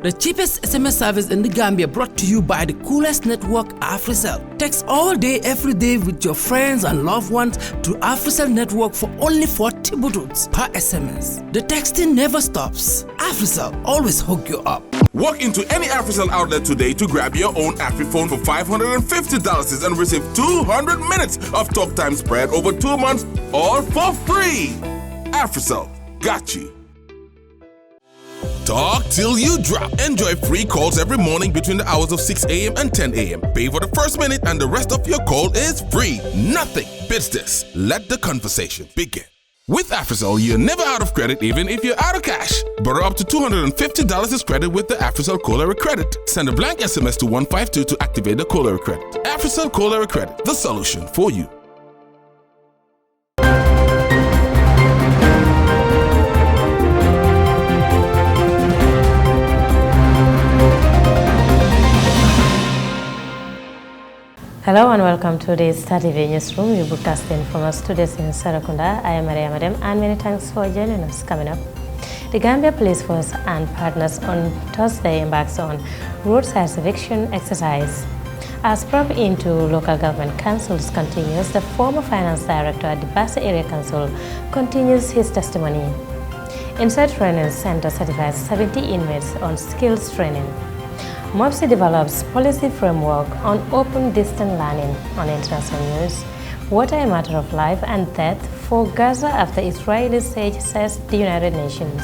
The cheapest SMS service in the Gambia, brought to you by the coolest network, AfriCell. Text all day, every day with your friends and loved ones to AfriCell network for only 40 bututs per SMS. The texting never stops. AfriCell, always hook you up. Walk into any AfriCell outlet today to grab your own AfriPhone for $550 and receive 200 minutes of talk time spread over 2 months, all for free. AfriCell, got you. Talk till you drop. Enjoy free calls every morning between the hours of 6 a.m. and 10 a.m. Pay for the first minute and the rest of your call is free. Nothing beats this. Let the conversation begin. With AfriCell, you're never out of credit even if you're out of cash. Borrow up to $250 as credit with the AfriCell Cholera Credit. Send a blank SMS to 152 to activate the Cholera Credit. AfriCell Cholera Credit, the solution for you. Hello and welcome to the Star TV Newsroom. We broadcasting from our studios in Sarakunda. I am Maria Madam and many thanks for joining us. Coming up, the Gambia Police Force and partners on Thursday embarks on roadside eviction exercise. As probe into local government councils continues, the former finance director at the Bassa Area Council continues his testimony. Inside Training Center certifies 70 inmates on skills training. MOPSI develops policy framework on open distance learning. On international news, water a matter of life and death for Gaza after Israeli siege, says the United Nations.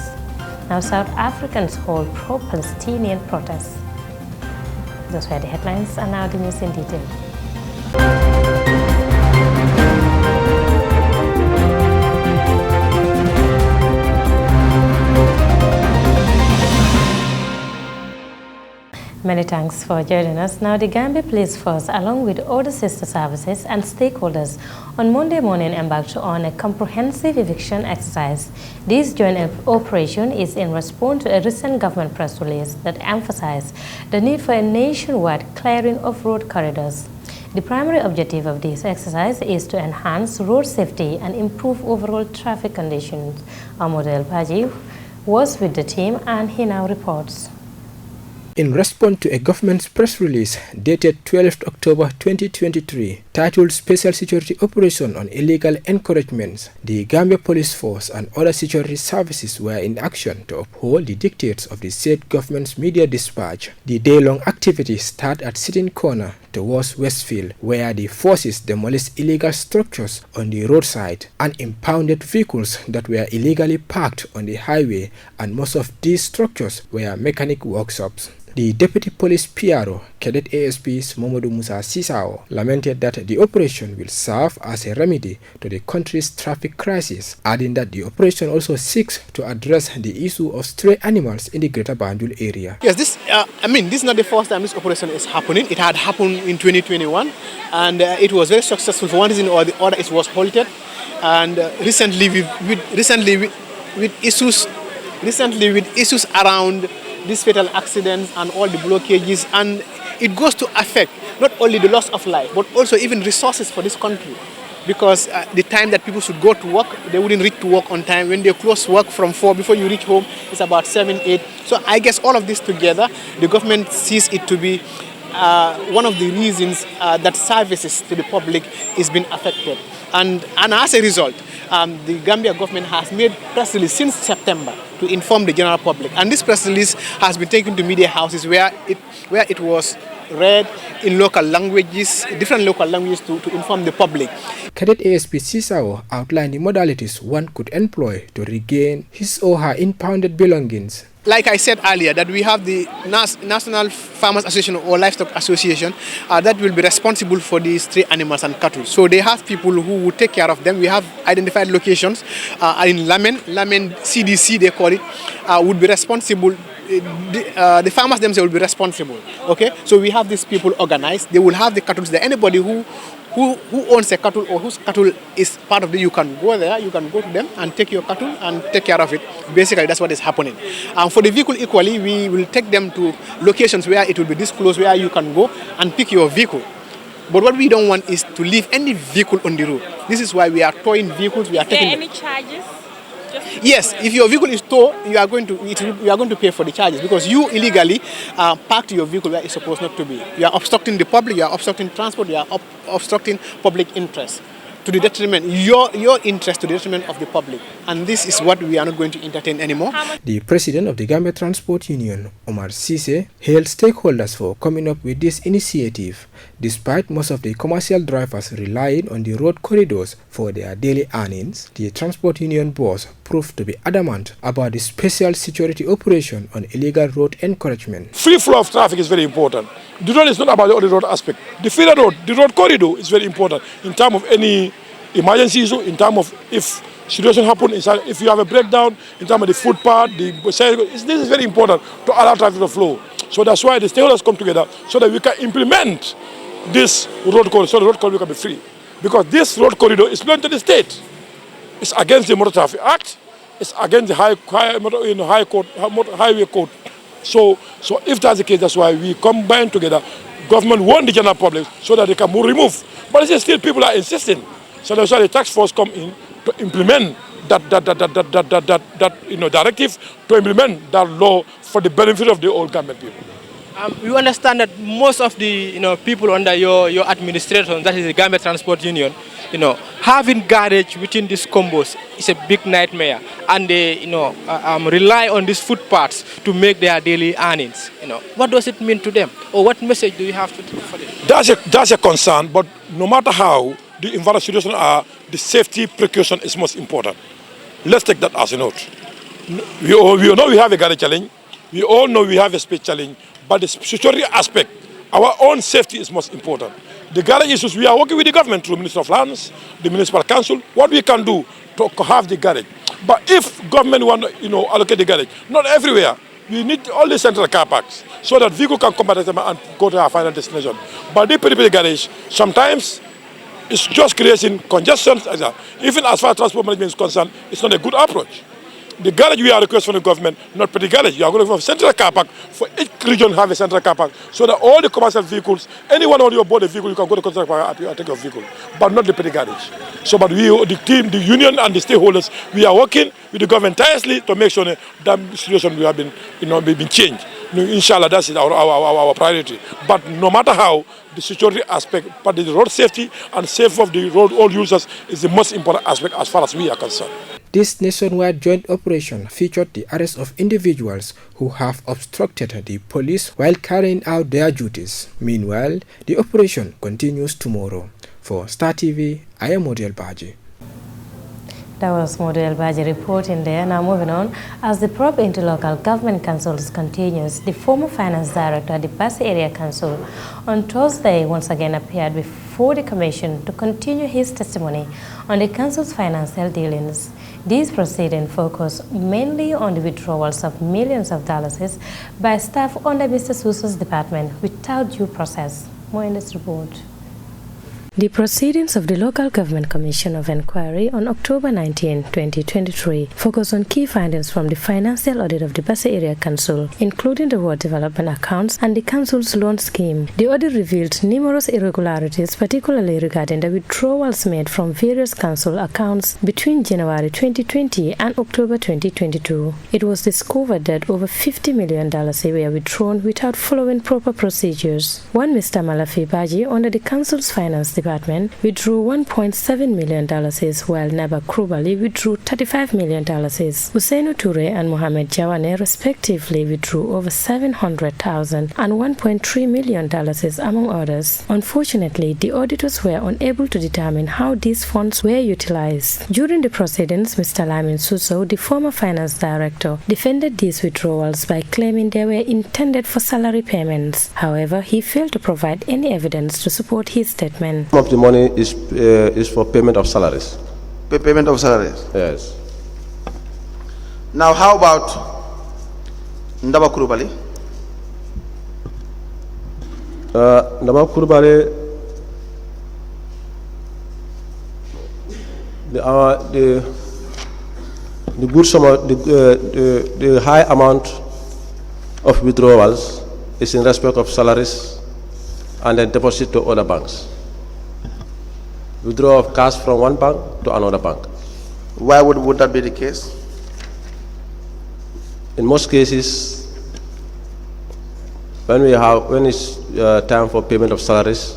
Now South Africans hold pro-Palestinian protests. Those were the headlines, and now the news in detail. Many thanks for joining us. Now, the Gambia Police Force, along with other sister services and stakeholders, on Monday morning embarked on a comprehensive eviction exercise. This joint operation is in response to a recent government press release that emphasized the need for a nationwide clearing of road corridors. The primary objective of this exercise is to enhance road safety and improve overall traffic conditions. Amodel Paji was with the team and he now reports. In response to a government press release dated 12 October 2023, titled Special Security Operation on Illegal Encouragements, the Gambia Police Force and other security services were in action to uphold the dictates of the state government's media dispatch. The day-long activities start at Sitting Corner towards Westfield, where the forces demolished illegal structures on the roadside and impounded vehicles that were illegally parked on the highway, and most of these structures were mechanic workshops. The Deputy Police PRO, Cadet ASP Momodu Musa Sisao, lamented that the operation will serve as a remedy to the country's traffic crisis, adding that the operation also seeks to address the issue of stray animals in the Greater Banjul area. Yes, this is not the first time this operation is happening. It had happened in 2021, and it was very successful. For one reason or the other, it was halted. And recently with issues around these fatal accidents and all the blockages, and it goes to affect not only the loss of life but also even resources for this country, because the time that people should go to work, they wouldn't reach to work on time. When they close work from 4, before you reach home, it's about 7, 8. So I guess all of this together, the government sees it to be one of the reasons that services to the public is being affected. And as a result, the Gambia government has made press release since September to inform the general public. And this press release has been taken to media houses where it was read in local languages, different local languages to inform the public. Cadet ASP Sisao outlined the modalities one could employ to regain his or her impounded belongings. Like I said earlier, that we have the National Farmers Association or Livestock Association that will be responsible for the stray animals and cattle. So they have people who will take care of them. We have identified locations in Lamen CDC, they call it, would be responsible. The farmers themselves will be responsible. Okay, so we have these people organized. They will have the cattle there. Anybody who owns a cattle or whose cattle is part of you can go there, you can go to them and take your cattle and take care of it. Basically, that's what is happening. For the vehicle equally, we will take them to locations where it will be disclosed, where you can go and pick your vehicle. But what we don't want is to leave any vehicle on the road. This is why we are towing vehicles. We are taking. Are there any charges Yes, if your vehicle is towed, you are going to pay for the charges because you illegally parked your vehicle where it's supposed not to be. You are obstructing the public, you are obstructing transport, you are obstructing public interest to the detriment, your interest to the detriment of the public. And this is what we are not going to entertain anymore. The president of the Gambia Transport Union, Omar Cisse, hailed stakeholders for coming up with this initiative, despite most of the commercial drivers relying on the road corridors for their daily earnings. The transport union boss proved to be adamant about the special security operation on illegal road encouragement. Free flow of traffic is very important. The road is not about the only road aspect. The feeder road, the road corridor is very important in terms of any emergency issue, in terms of if situation happen, if you have a breakdown, in terms of the footpath, this is very important to allow traffic to flow. So that's why the stakeholders come together so that we can implement this road corridor, so the road corridor can be free. Because this road corridor is belonging to the state. It's against the Motor Traffic Act. It's against the highway code. So if that's the case, that's why we combine together. Government want the general public so that they can remove. But still people are insisting. So that's why the task force come in to implement that directive, to implement that law for the benefit of the old government people. You understand that most of the people under your administration, that is the Gambia Transport Union, having garage within these combos is a big nightmare, and they rely on these footpaths to make their daily earnings. What does it mean to them, or what message do you have for them? That's a concern, but no matter how the environmental situation are, the safety precaution is most important. Let's take that as a note. We all know we have a garage challenge. We all know we have a speed challenge, but the security aspect, our own safety is most important. The garage issues, we are working with the government through Minister of Lands, the Municipal Council, what we can do to have the garage. But if government want to allocate the garage, not everywhere, we need all the central car parks so that vehicle can come back and go to our final destination. But the garage, sometimes it's just creating congestion. Even as far as transport management is concerned, it's not a good approach. The garage we are requesting from the government, not petty garage. You are going to have a central car park for each region have a central car park so that all the commercial vehicles, anyone on your board a vehicle, you can go to the central car park and take your vehicle, but not the petty garage. So, but we, the team, the union and the stakeholders, we are working with the government tirelessly to make sure that situation we have been, been changed. Inshallah, that's our priority. But no matter how, the security aspect, but the road safety and safety of the road all users is the most important aspect as far as we are concerned. This nationwide joint operation featured the arrest of individuals who have obstructed the police while carrying out their duties. Meanwhile, the operation continues tomorrow. For Star TV, I am Model Baji. That was Model Baji reporting there. Now moving on, as the probe into local government councils continues, the former finance director at the Basse Area Council on Thursday once again appeared before the commission to continue his testimony on the council's financial dealings. These proceedings focus mainly on the withdrawals of millions of dollars by staff under Mr. Suso's department without due process. More in this report. The proceedings of the Local Government Commission of Inquiry on October 19, 2023 focus on key findings from the financial audit of the Basse Area Council, including the ward development accounts and the council's loan scheme. The audit revealed numerous irregularities, particularly regarding the withdrawals made from various council accounts between January 2020 and October 2022. It was discovered that over $50 million were withdrawn without following proper procedures. One Mr. Malafi Baji, under the council's finance department, withdrew $1.7 million, while Naba Krubali withdrew $35 million. Usainu Toure and Mohamed Jawane respectively withdrew over $700,000 and $1.3 million, among others. Unfortunately, the auditors were unable to determine how these funds were utilized. During the proceedings, Mr. Lamin Suso, the former finance director, defended these withdrawals by claiming they were intended for salary payments. However, he failed to provide any evidence to support his statement. Some of the money is for payment of salaries. Payment of salaries? Yes. Now, how about Ndaba Kurubali? Ndaba Kurubali, the good sum, the high amount of withdrawals is in respect of salaries and then deposit to other banks. Withdraw of cash from one bank to another bank. Why would that be the case? in most cases, when it's time for payment of salaries,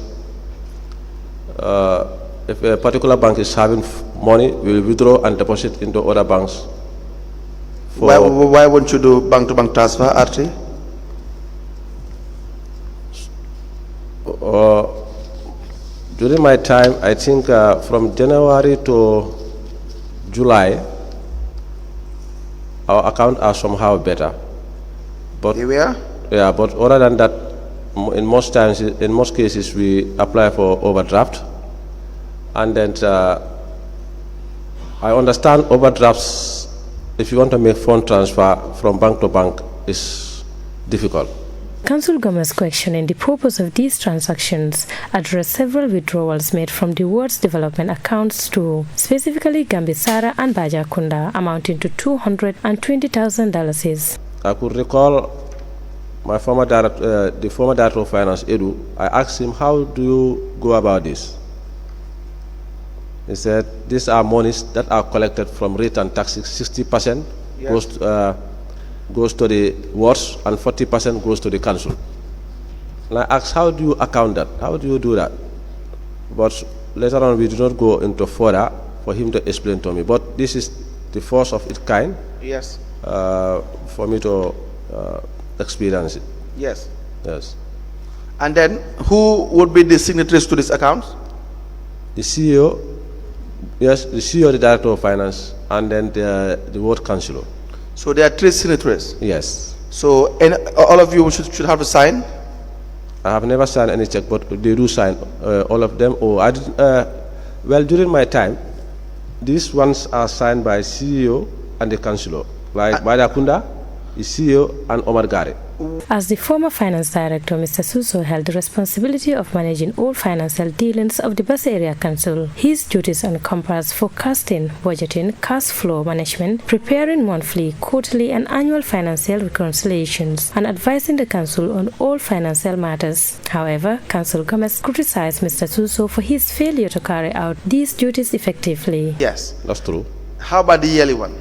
if a particular bank is having money, we will withdraw and deposit into other banks. Why won't you do bank-to-bank transfer, RT? During my time, I think from January to July, our accounts are somehow better. But Here we are? yeah, but other than that, in most cases, we apply for overdraft. And then I understand overdrafts, if you want to make fund transfer from bank to bank, is difficult. Council Gomez questioning the purpose of these transactions addressed several withdrawals made from the ward's development accounts to specifically Gambisara and Bajakunda amounting to $220,000. I could recall my former director, the former director of finance, Edu. I asked him, how do you go about this? He said, these are monies that are collected from rate and taxes. 60% goes to the wards and 40% goes to the council. And I asked, how do you account that? How do you do that? But later on, we did not go into further for him to explain to me. But this is the first of its kind. Yes. For me to experience it. Yes. Yes. And then, who would be the signatories to this account? The CEO, yes, the CEO, the Director of Finance, and then the Ward Councillor. So there are 3 signatories? Yes. So all of you should have a sign? I have never signed any check, but they do sign, all of them. Oh, I didn't, well, during my time, these ones are signed by CEO and the Councillor. Like Bajakunda, the CEO, and Omar Gare. As the former finance director, Mr. Suso held the responsibility of managing all financial dealings of the Bas Area Council. His duties encompass forecasting, budgeting, cash flow management, preparing monthly, quarterly, and annual financial reconciliations, and advising the council on all financial matters. However, Council Gomez criticized Mr. Suso for his failure to carry out these duties effectively. Yes. That's true. How about the yearly one?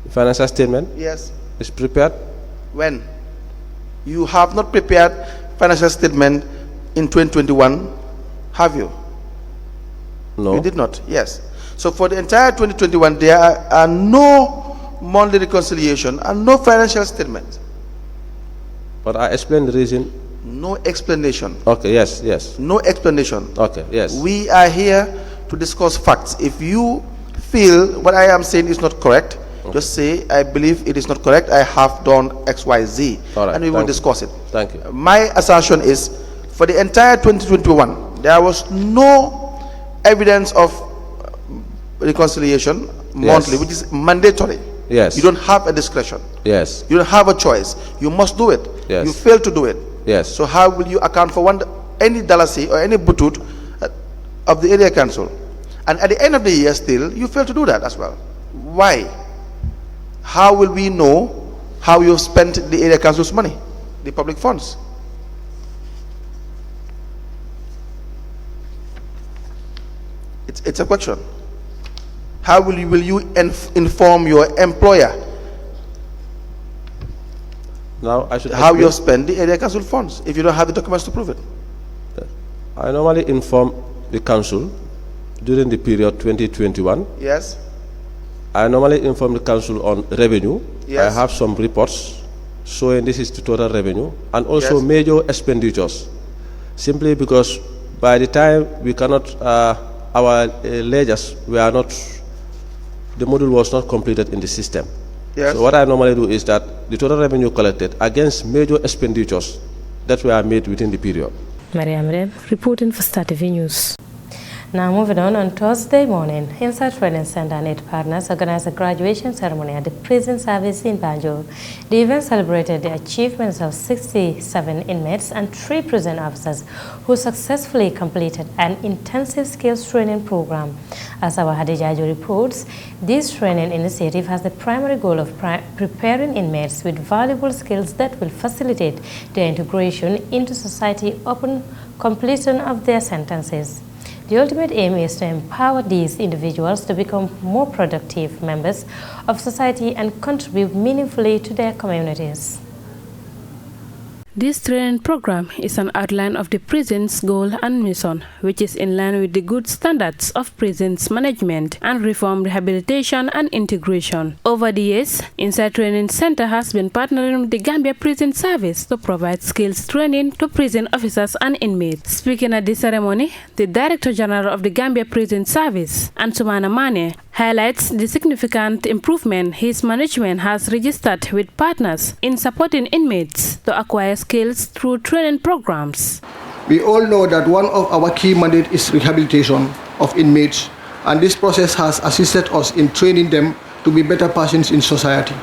The financial statement? Yes. Is prepared. When? You have not prepared financial statement in 2021, have you? No. You did not, yes. So for the entire 2021, there are no monthly reconciliation and no financial statement. But I explained the reason. No explanation. Okay, yes, yes. No explanation. Okay, yes. We are here to discuss facts. If you feel what I am saying is not correct, just say, I believe it is not correct, I have done XYZ, right, and we will discuss it. Thank you. My assertion is, for the entire 2021, there was no evidence of reconciliation monthly, which is mandatory. Yes. You don't have a discretion. Yes. You don't have a choice. You must do it. Yes. You fail to do it. Yes. So how will you account for any dalasi or any butut of the area council? And at the end of the year still, you fail to do that as well. Why? How will we know how you spent the area council's money, the public funds? It's a question. How will you inform your employer Now I should how you spend the area council funds if you don't have the documents to prove it? I normally inform the council during the period 2021. Yes. I normally inform the council on revenue. Yes. I have some reports showing this is the total revenue and also Yes. major expenditures. Simply because by the time we cannot, our ledgers were not, the module was not completed in the system. Yes. So what I normally do is that the total revenue collected against major expenditures that were made within the period. Mariam Rem, reporting for Star TV News. Now moving on Thursday morning, Inside Training Center and 8 partners organized a graduation ceremony at the prison service in Banjul. The event celebrated the achievements of 67 inmates and 3 prison officers who successfully completed an intensive skills training program. As our Hadijaju reports, this training initiative has the primary goal of preparing inmates with valuable skills that will facilitate their integration into society upon completion of their sentences. The ultimate aim is to empower these individuals to become more productive members of society and contribute meaningfully to their communities. This training program is an outline of the prison's goal and mission, which is in line with the good standards of prisons management and reform, rehabilitation and integration. Over the years, Inside Training Center has been partnering with the Gambia Prison Service to provide skills training to prison officers and inmates. Speaking at the ceremony, the Director General of the Gambia Prison Service, Ansumana Mane, highlights the significant improvement his management has registered with partners in supporting inmates to acquire skills through training programs. We all know that one of our key mandates is rehabilitation of inmates, and this process has assisted us in training them to be better persons in society.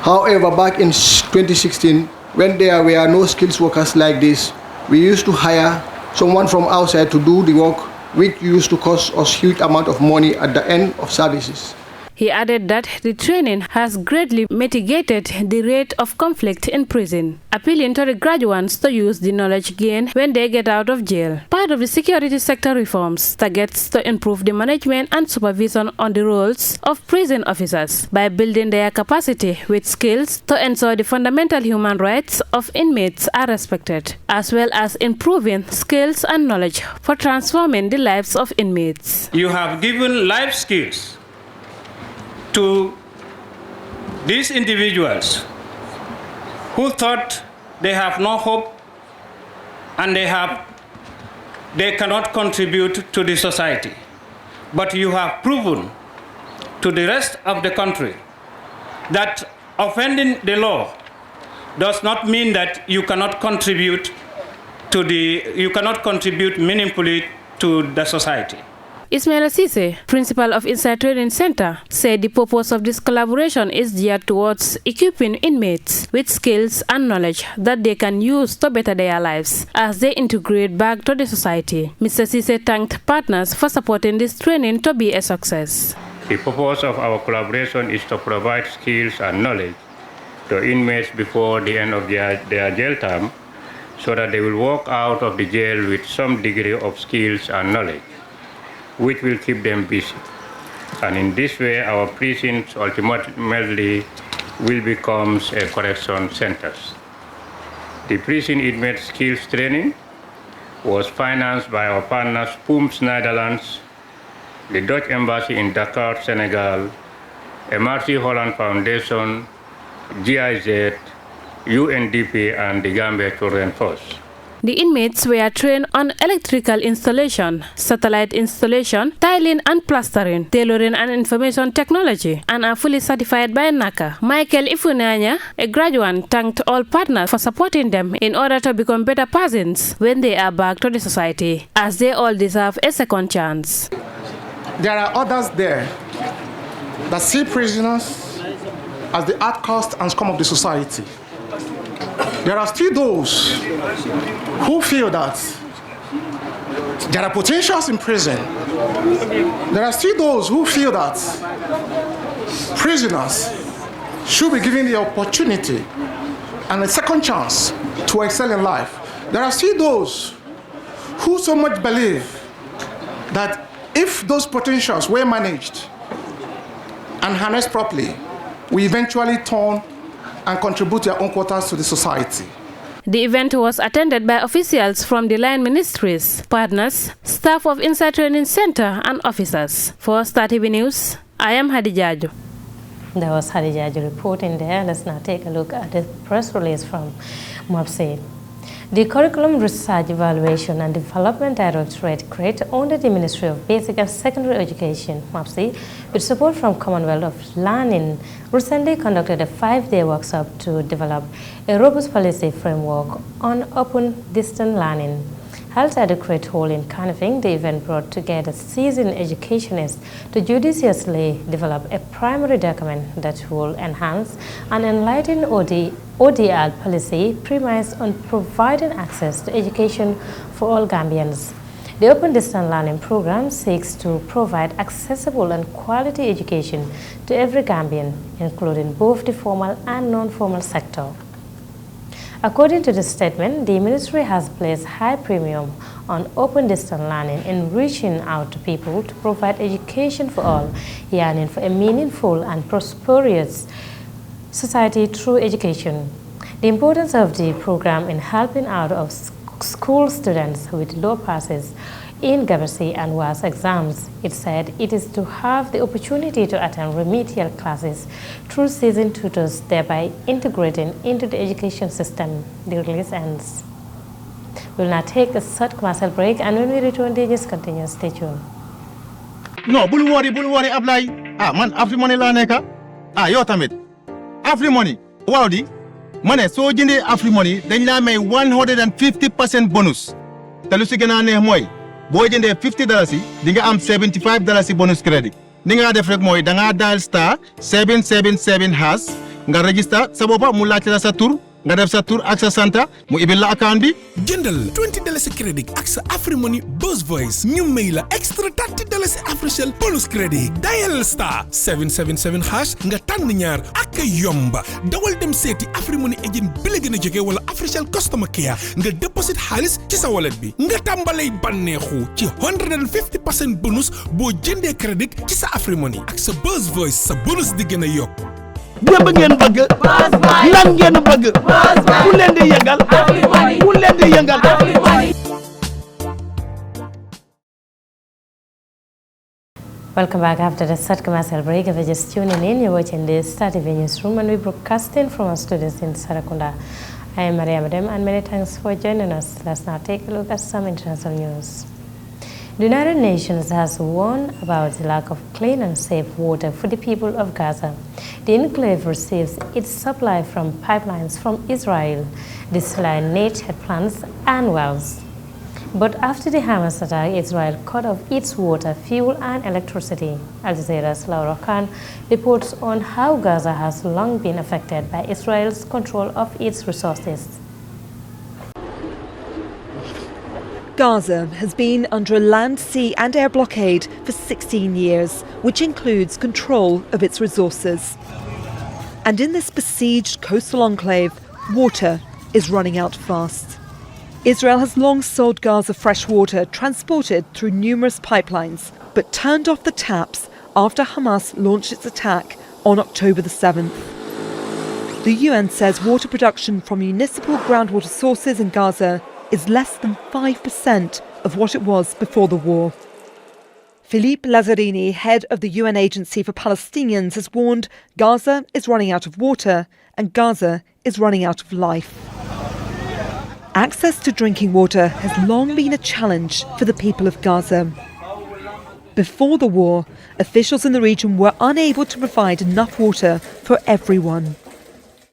However, back in 2016, when there were no skills workers like this, we used to hire someone from outside to do the work, which used to cost us huge amount of money at the end of services. He added that the training has greatly mitigated the rate of conflict in prison, appealing to the graduates to use the knowledge gained when they get out of jail. Part of the security sector reforms targets to improve the management and supervision on the roles of prison officers by building their capacity with skills to ensure the fundamental human rights of inmates are respected, as well as improving skills and knowledge for transforming the lives of inmates. You have given life skills to these individuals who thought they have no hope and they cannot contribute to the society. But you have proven to the rest of the country that offending the law does not mean that you cannot contribute meaningfully to the society. Ismaila Cisse, principal of Inside Training Center, said the purpose of this collaboration is geared towards equipping inmates with skills and knowledge that they can use to better their lives as they integrate back to the society. Mr. Cisse thanked partners for supporting this training to be a success. The purpose of our collaboration is to provide skills and knowledge to inmates before the end of their jail term so that they will walk out of the jail with some degree of skills and knowledge, which will keep them busy. And in this way, our prisons ultimately will become a correction centers. The prison inmate skills training was financed by our partners PUMS Netherlands, the Dutch Embassy in Dakar, Senegal, MRC Holland Foundation, GIZ, UNDP, and the Gambia Children's Force. The inmates were trained on electrical installation, satellite installation, tiling and plastering, tailoring and information technology, and are fully certified by NACA. Michael Ifunanya, a graduate, thanked all partners for supporting them in order to become better persons when they are back to the society, as they all deserve a second chance. There are others there that see prisoners as the outcast and scum of the society. There are still those who feel that there are potentials in prison. There are still those who feel that prisoners should be given the opportunity and a second chance to excel in life. There are still those who so much believe that if those potentials were managed and harnessed properly, we eventually turn and contribute their own quotas to the society. The event was attended by officials from the line ministries, partners, staff of Inside Training Center, and officers. For Star TV News, I am Hadijaju. There was Hadijaju reporting there. Let's now take a look at the press release from MOPSI. The Curriculum Research Evaluation and Development Directorate CRED under the Ministry of Basic and Secondary Education, MOPSI, with support from Commonwealth of Learning, recently conducted a 5-day workshop to develop a robust policy framework on open distance learning. Held at the CRED Hall in Canifing, the event brought together seasoned educationists to judiciously develop a primary document that will enhance and enlighten ODR policy premised on providing access to education for all Gambians. The Open Distance Learning Program seeks to provide accessible and quality education to every Gambian, including both the formal and non-formal sector. According to the statement, the ministry has placed high premium on open distance learning and reaching out to people to provide education for all, yearning for a meaningful and prosperous society through education. The importance of the program in helping out of school students with low passes in Gabasi and WAS exams. It said it is to have the opportunity to attend remedial classes through seasoned tutors, thereby integrating into the education system. The release ends. We will now take a short commercial break, and when we return, they just continue. Stay tuned. No, bul worry, Ablay. Ah, man, after money la neka. Ah, yo tamit. After money. Wow, di. Money, so jinde after money, then la may 150% bonus. Talusi gana ne moy. Boy jende $50, dinga am $75 bonus credit. Ninga def rek moy danga dial star 777 hash nga register sa bopa mu laaj la sa tour nga def sa tour ak sa santa mu ibil la account bi jëndal $20 credit ak sa AfriMoney Buzz Voice ñu may la extra $30 AfriCell bonus credit. Dial star 777 hash nga tànn ñaar ak yomba dawal dem seeti AfriMoney agent bi la gën a jege wala AfriCell customer care nga deposit xaalis ci sa wallet bi nga tàmbalay bànneexu ci 150% bonus boo jëndee credit ci sa AfriMoney ak sa Buzz Voice sa bonus di gën a yokk. démb ngeen bëgg lan ngeen bëgg ku leen di yëngal ku leen di yëngal Welcome back after the short commercial break. If you're just tuning in, you're watching the Star TV Newsroom, and we're broadcasting from our studios in Sarakunda. I am Maria Madam, and many thanks for joining us. Let's now take a look at some international news. The United Nations has warned about the lack of clean and safe water for the people of Gaza. The enclave receives its supply from pipelines from Israel. This line needs plants and wells. But after the Hamas attack, Israel cut off its water, fuel and electricity. Al Jazeera's Laura Khan reports on how Gaza has long been affected by Israel's control of its resources. Gaza has been under a land, sea and air blockade for 16 years, which includes control of its resources. And in this besieged coastal enclave, water is running out fast. Israel has long sold Gaza fresh water transported through numerous pipelines, but turned off the taps after Hamas launched its attack on October the 7th. The UN says water production from municipal groundwater sources in Gaza is less than 5% of what it was before the war. Philippe Lazzarini, head of the UN Agency for Palestinians, has warned Gaza is running out of water and Gaza is running out of life. Access to drinking water has long been a challenge for the people of Gaza. Before the war, officials in the region were unable to provide enough water for everyone.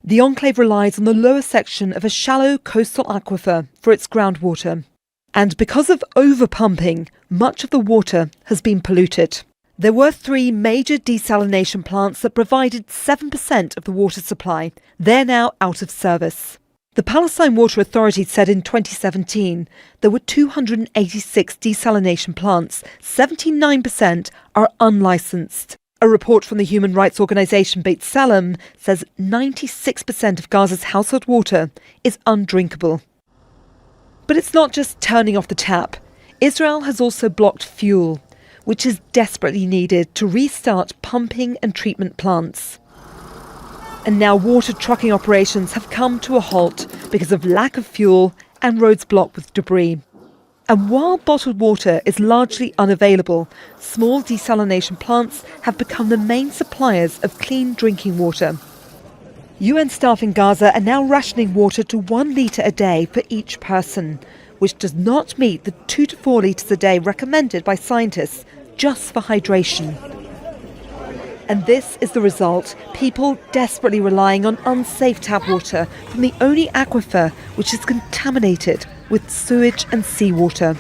The enclave relies on the lower section of a shallow coastal aquifer for its groundwater. And because of overpumping, much of the water has been polluted. There were 3 major desalination plants that provided 7% of the water supply. They're now out of service. The Palestine Water Authority said in 2017 there were 286 desalination plants. 79% are unlicensed. A report from the human rights organisation Beit Salem says 96% of Gaza's household water is undrinkable. But it's not just turning off the tap. Israel has also blocked fuel, which is desperately needed to restart pumping and treatment plants. And now water trucking operations have come to a halt because of lack of fuel and roads blocked with debris. And while bottled water is largely unavailable, small desalination plants have become the main suppliers of clean drinking water. UN staff in Gaza are now rationing water to 1 litre a day for each person, which does not meet the 2 to 4 litres a day recommended by scientists just for hydration. And this is the result, people desperately relying on unsafe tap water from the only aquifer which is contaminated with sewage and seawater.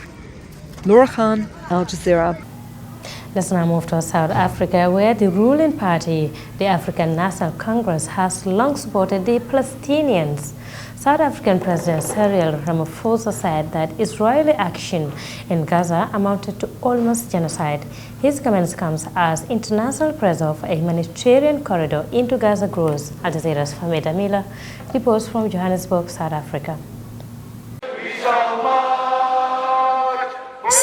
Laura Khan, Al Jazeera. Let's now move to South Africa, where the ruling party, the African National Congress, has long supported the Palestinians. South African President Cyril Ramaphosa said that Israeli action in Gaza amounted to almost genocide. His comments comes as international pressure for a humanitarian corridor into Gaza grows. Al Jazeera's Famida Mila reports from Johannesburg, South Africa.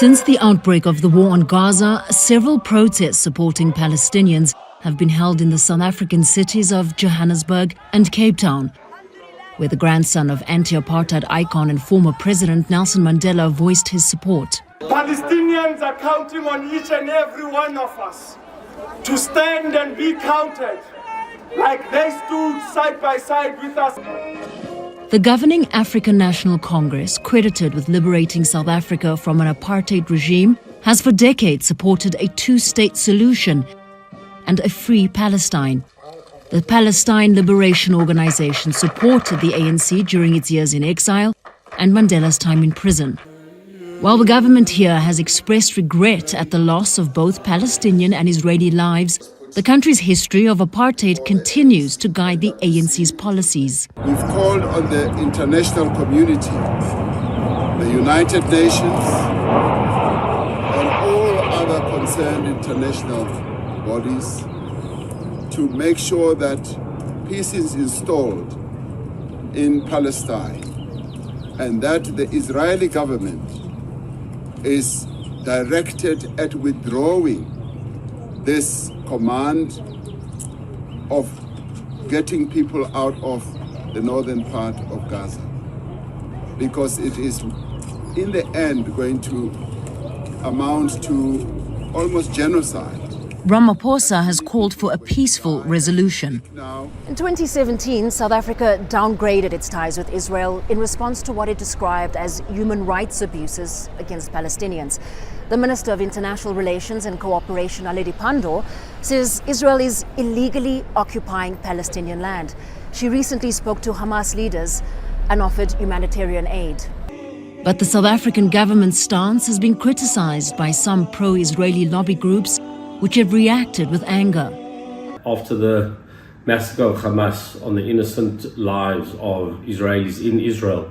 Since the outbreak of the war on Gaza, several protests supporting Palestinians have been held in the South African cities of Johannesburg and Cape Town, where the grandson of anti-apartheid icon and former President Nelson Mandela voiced his support. Palestinians are counting on each and every one of us to stand and be counted like they stood side by side with us. The governing African National Congress, credited with liberating South Africa from an apartheid regime, has for decades supported a two-state solution and a free Palestine. The Palestine Liberation Organization supported the ANC during its years in exile and Mandela's time in prison. While the government here has expressed regret at the loss of both Palestinian and Israeli lives, the country's history of apartheid continues to guide the ANC's policies. We've called on the international community, the United Nations, and all other concerned international bodies to make sure that peace is installed in Palestine and that the Israeli government is directed at withdrawing this command of getting people out of the northern part of Gaza, because it is in the end going to amount to almost genocide. Ramaphosa has called for a peaceful resolution. In 2017, South Africa downgraded its ties with Israel in response to what it described as human rights abuses against Palestinians. The Minister of International Relations and Cooperation, Naledi Pandor, says Israel is illegally occupying Palestinian land. She recently spoke to Hamas leaders and offered humanitarian aid. But the South African government's stance has been criticized by some pro-Israeli lobby groups, which have reacted with anger. After the massacre of Hamas on the innocent lives of Israelis in Israel,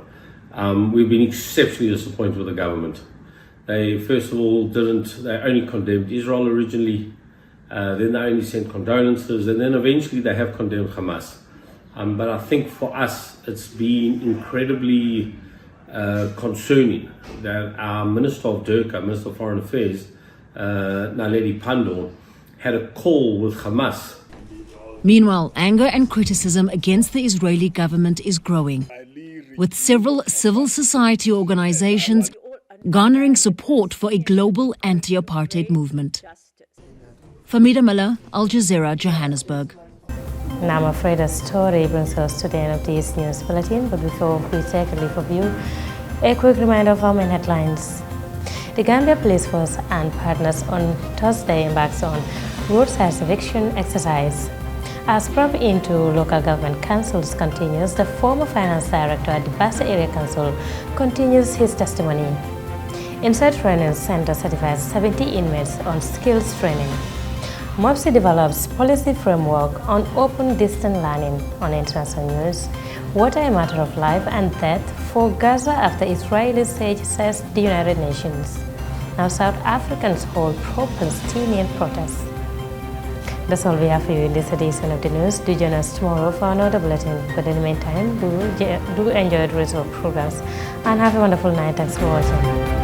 we've been exceptionally disappointed with the government. They, first of all, they only condemned Israel originally, then they only sent condolences, and then eventually they have condemned Hamas. But I think for us, it's been incredibly concerning that our Minister of Durka, Minister of Foreign Affairs, Naledi Pandor, had a call with Hamas. Meanwhile, anger and criticism against the Israeli government is growing, with several civil society organizations garnering support for a global anti-apartheid movement. Famida Miller, Al Jazeera, Johannesburg. Now I'm afraid the story brings us to the end of this news bulletin, but before we take a leave of you, a quick reminder of our main headlines. The Gambia Police Force and partners on Thursday embarks on roadside eviction exercise. As probe into local government councils continues, the former finance director at the Bassa Area Council continues his testimony. Inside Training Center certifies 70 inmates on skills training. MOPSI develops policy framework on open distance learning. On international news, water a matter of life and death for Gaza after Israeli siege, says the United Nations. Now South Africans hold pro-Palestinian protests. That's all we have for you in this edition of the news. Do join us tomorrow for another bulletin. But in the meantime, do enjoy the rest of our programs and have a wonderful night. Thanks for watching.